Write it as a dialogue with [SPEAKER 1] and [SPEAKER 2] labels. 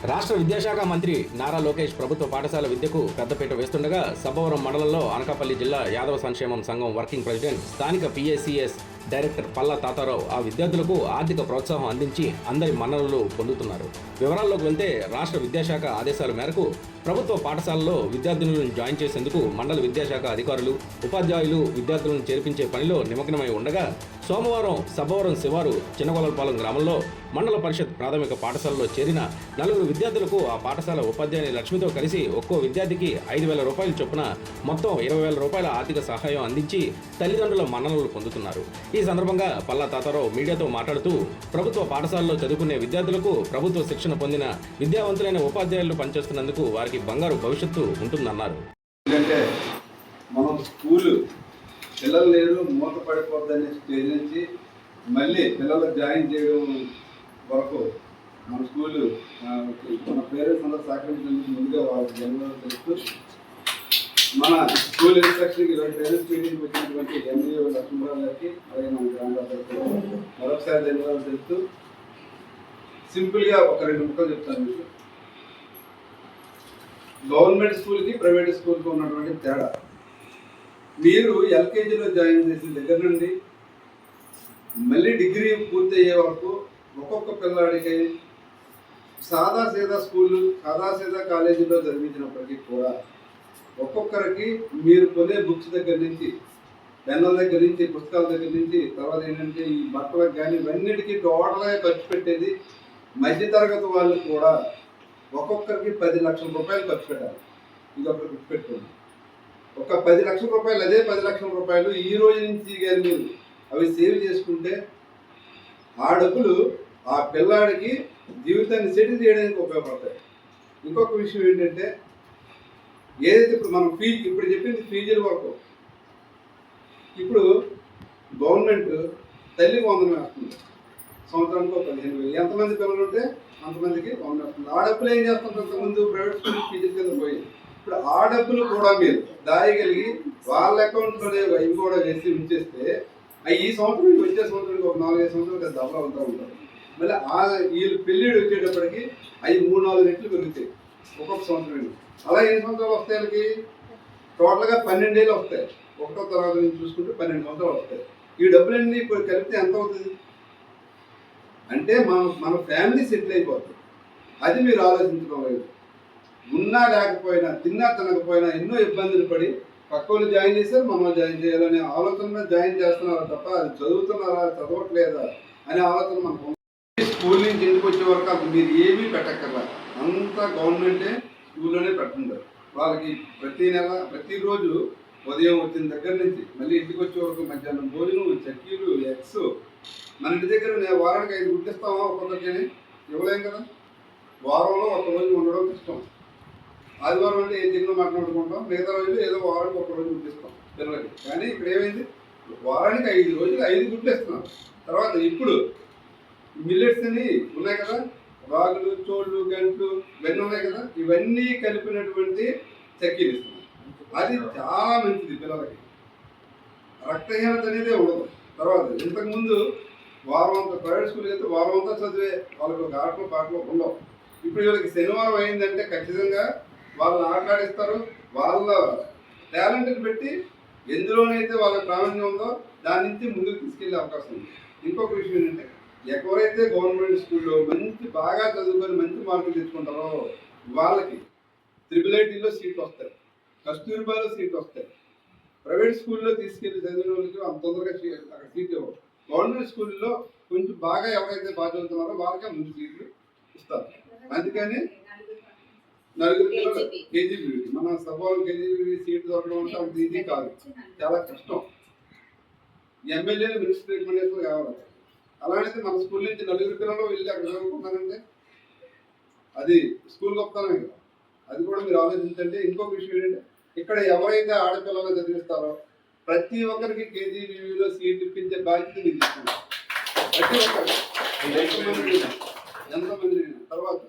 [SPEAKER 1] రాష్ట్ర విద్యాశాఖ మంత్రి నారా లోకేష్ ప్రభుత్వ పాఠశాల విద్యకు పెద్దపీట వేస్తుండగా సబ్బవరం మండలంలో అనకాపల్లి జిల్లా యాదవ సంక్షేమం సంఘం వర్కింగ్ ప్రెసిడెంట్ స్థానిక పిఎస్సిఎస్ డైరెక్టర్ పల్లా తాతారావు ఆ విద్యార్థులకు ఆర్థిక ప్రోత్సాహం అందించి అందరి మన్ననలు పొందుతున్నారు. వివరాల్లోకి వెళ్తే రాష్ట్ర విద్యాశాఖ ఆదేశాల మేరకు ప్రభుత్వ పాఠశాలలో విద్యార్థులను జాయిన్ చేసేందుకు మండల విద్యాశాఖ అధికారులు, ఉపాధ్యాయులు విద్యార్థులను చేర్పించే పనిలో నిమగ్నమై ఉండగా సోమవారం సబ్బవరం శివారు చిన్నగొల్లపాలెం గ్రామంలో మండల పరిషత్ ప్రాథమిక పాఠశాలలో చేరిన 4 విద్యార్థులకు ఆ పాఠశాల ఉపాధ్యాయుని లక్ష్మితో కలిసి ఒక్కో విద్యార్థికి 5,000 రూపాయల చొప్పున మొత్తం 20,000 రూపాయల ఆర్థిక సహాయం అందించి తల్లిదండ్రుల మన్ననలు పొందుతున్నారు. ఈ సందర్భంగా పల్లా తాతారావు మీడియాతో మాట్లాడుతూ ప్రభుత్వ పాఠశాలలో చదువుకునే విద్యార్థులకు ప్రభుత్వ శిక్షణ పొందిన విద్యావంతులైన ఉపాధ్యాయులు పనిచేస్తున్నందుకు వారికి బంగారు భవిష్యత్తు ఉంటుందన్నారు.
[SPEAKER 2] మనం స్కూలు పిల్లలు లేరు మూత పడిపోద్దనే స్టేజ్ నుంచి మళ్ళీ పిల్లలు జాయిన్ చేయడం వరకు మన స్కూలు మన పేరెంట్స్ అందరూ సహకరించినందుకు ముందుగా వాళ్ళకి ధన్యవాదాలు తెలుస్తూ మన స్కూల్ ఇన్స్ట్రక్షన్కి పేరెంట్స్ మీటింగ్కి వచ్చినటువంటి ఎంఈఓ లక్ష్మీరావు గారికి అలాగే మన గ్రామ మరొకసారి ధన్యవాదాలు తెలుస్తూ సింపుల్గా ఒక 2 ముక్కలు చెప్తాను మీకు. గవర్నమెంట్ స్కూల్కి ప్రైవేట్ స్కూల్కి ఉన్నటువంటి తేడా, మీరు ఎల్కేజీలో జాయిన్ చేసిన దగ్గర నుండి మళ్ళీ డిగ్రీ పూర్తి అయ్యే వరకు ఒక్కొక్క పిల్లాడికి సాదా సీదా స్కూళ్ళు సాదా సీదా కాలేజీలో చదివించినప్పటికీ కూడా ఒక్కొక్కరికి మీరు కొనే బుక్స్ దగ్గర నుంచి, పెన్నుల దగ్గర నుంచి, పుస్తకాల దగ్గర నుంచి, తర్వాత ఏంటంటే ఈ బట్టలకు కానీ ఇవన్నిటికీ టోటల్గా ఖర్చు పెట్టేది మధ్యతరగతి వాళ్ళు కూడా ఒక్కొక్కరికి 10 లక్షల రూపాయలు ఖర్చు పెట్టాలి. ఇది ఒకటి గుర్తుపెట్టుకోండి. ఒక 10 లక్షల రూపాయలు, అదే 10 లక్షల రూపాయలు ఈ రోజు నుంచి కానీ మీరు అవి సేవ్ చేసుకుంటే ఆ డబ్బులు ఆ పిల్లాడికి జీవితాన్ని సెటిల్ చేయడానికి ఉపయోగపడతాయి. ఇంకొక విషయం ఏంటంటే, ఏదైతే ఇప్పుడు మనం ఇప్పుడు చెప్పింది ఫీజుల వరకు, ఇప్పుడు గవర్నమెంట్ తల్లికి 100 వేస్తుంది, సంవత్సరానికి 15,000. ఎంతమంది పిల్లలు ఉంటే అంతమందికి 100 వేస్తుంది. ఆ డబ్బులు ఏం చేస్తుంటే ముందు ప్రైవేట్ స్కూల్ ఫీజుల కింద పోయి ఇప్పుడు ఆ డబ్బులు కూడా మీరు దాయగలిగి వాళ్ళ అకౌంట్లోనే ఇవి కూడా వేసి ఉంచేస్తే ఈ సంవత్సరం వచ్చే సంవత్సరానికి ఒక 4-5 సంవత్సరాలు డబ్బులు అవుతూ ఉంటారు. మళ్ళీ వీళ్ళు పెళ్ళిడు వచ్చేటప్పటికి అవి 3-4 రెట్లు పెరుగుతాయి ఒక్కొక్క సంవత్సరం. అలా ఎన్ని సంవత్సరాలు వస్తాయి? వాళ్ళకి టోటల్గా 12 ఏళ్ళు వస్తాయి. 1వ తరగతి నుంచి చూసుకుంటే 12 సంవత్సరాలు వస్తాయి. ఈ డబ్బులన్నీ ఇప్పుడు కలిపితే ఎంత అవుతుంది అంటే మన ఫ్యామిలీ సెటిల్ అయిపోతుంది. అది మీరు ఆలోచించడం లేదు. ఉన్నా లేకపోయినా, తిన్నా తినకపోయినా ఎన్నో ఇబ్బందులు పడి పక్కలు జాయిన్ చేశారు, మనం జాయిన్ చేయాలనే ఆలోచన జాయిన్ చేస్తున్నారా తప్ప అది చదువుతున్నారా చదవట్లేదా అనే ఆలోచన మనకు. స్కూల్ నుంచి ఎందుకు వచ్చే వరకు అది మీరు ఏమీ పెట్టక్కర్లా, అంతా గవర్నమెంటే స్కూల్లోనే పెడుతుంటారు. వాళ్ళకి ప్రతి నెల ప్రతిరోజు ఉదయం వచ్చిన దగ్గర నుంచి మళ్ళీ ఇంటికి వచ్చే వరకు మధ్యాహ్నం భోజనం, చక్కీలు, ఎగ్స్. మన ఇంటి దగ్గర వారానికి 5 గుర్తిస్తామా? ఒక్కొక్కరికి ఇవ్వలేం కదా. వారంలో ఒక రోజు ఉండడం ఇష్టం. ఆదివారం అంటే ఏం చిన్న మాట్లాడుకుంటాం, మిగతా రోజులు ఏదో వారానికి 1 రోజు గుర్తిస్తాం పిల్లలకి. కానీ ఇక్కడ ఏమైంది, వారానికి 5 రోజులు 5 గుర్తిస్తున్నాం. తర్వాత ఇప్పుడు మిల్లెట్స్ అని ఉన్నాయి కదా, రాగులు, చోళ్ళు, గంట్లు ఇవన్నీ ఉన్నాయి కదా, ఇవన్నీ కలిపినటువంటి చక్కీలు ఇస్తున్నాం. అది చాలా మంచిది పిల్లలకి. రక్తహీనత అనేది ఉండదు. తర్వాత ఇంతకుముందు వారం అంతా ప్రైవేట్ స్కూల్కి అయితే వారం అంతా చదివే వాళ్ళకి ఒక ఆటలు పాటలు ఉండవు. ఇప్పుడు వీళ్ళకి శనివారం అయిందంటే ఖచ్చితంగా వాళ్ళని ఆటలాడిస్తారు. వాళ్ళ టాలెంట్ని పెట్టి ఎందులోనైతే వాళ్ళ ప్రావీణ్యం ఉందో దాని నుంచి ముందుకు తీసుకెళ్లే అవకాశం ఉంది. ఇంకొక విషయం ఏంటంటే, ఎవరైతే గవర్నమెంట్ స్కూల్లో మంచి బాగా చదువుకొని మంచి మార్కులు తెచ్చుకుంటారో వాళ్ళకి IIITలో సీట్లు వస్తాయి, కస్తూర్బాలో సీట్లు వస్తాయి. ప్రైవేట్ స్కూల్లో తీసుకెళ్లి చదివిన వాళ్ళకి అంత తొందరగా అక్కడ సీట్లు ఇవ్వరు. గవర్నమెంట్ స్కూల్లో కొంచెం బాగా ఎవరైతే బాగా చదువుతున్నారో వాళ్ళకే ముందు సీట్లు ఇస్తారు. అందుకని 4 పిల్లలు కేజీబీ, మన సభలో కేజీబీ సీట్ దొరకడం అంటే అంత ఈజీ కాదు, చాలా కష్టం. ఎమ్మెల్యేలు మినిస్టర్ రికమెండేషన్ కావాలి. అలాంటిది మన స్కూల్ నుంచి 4 పిల్లలు వెళ్ళి అక్కడ చదువుకుంటానంటే అది స్కూల్ గొప్పతనమే కదా. అది కూడా మీరు ఆలోచించండి. ఇంకొక విషయం ఏంటంటే, ఇక్కడ ఎవరైతే ఆడపిల్లలు చదివిస్తారో ప్రతి ఒక్కరికి కేజీబీలో సీట్ ఇప్పించే బాధ్యత మీరు తీసుకుంటారు. ప్రతి ఒక్కరికి ఎంతమంది. తర్వాత